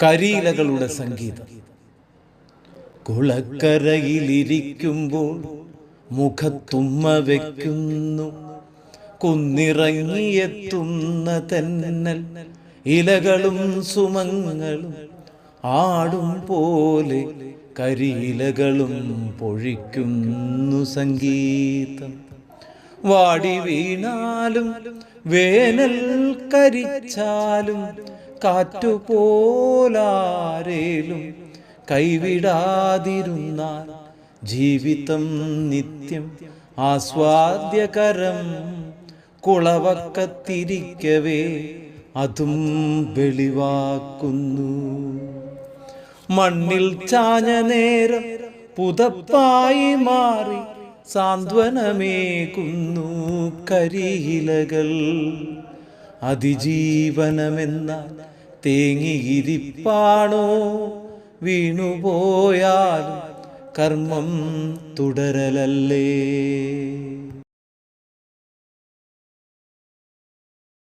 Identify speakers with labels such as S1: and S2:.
S1: കരിയിലകളുടെ സംഗീതം. കുളക്കരയിലിരിക്കുമ്പോൾ മുഖത്തുമ്മ വയ്ക്കുന്നു, കുന്നിറങ്ങിയെത്തുന്ന തെന്നൽ ഇലകളും സുമങ്ങളും ആടും പോലെ കരിയിലകളും പൊഴിക്കുന്നു സംഗീതം. വാടി വീണാലും വേനൽ കരിച്ചാലും കാറ്റുപോലാരേലും കൈവിടാതിരുന്നാൽ ജീവിതം നിത്യം ആസ്വാദ്യകരം. കുളവക്കത്തിരിക്കവേ അതും വെളിവാക്കുന്നു. മണ്ണിൽ ചാഞ്ഞ നേരം പുതപ്പായി മാറി സാന്ത്വനമേകുന്നു കരിയിലകൾ. അതിജീവനമെന്ന തേങ്ങിയിരിപ്പാണോ, വീണുപോയാലും കർമ്മം തുടരലല്ലേ.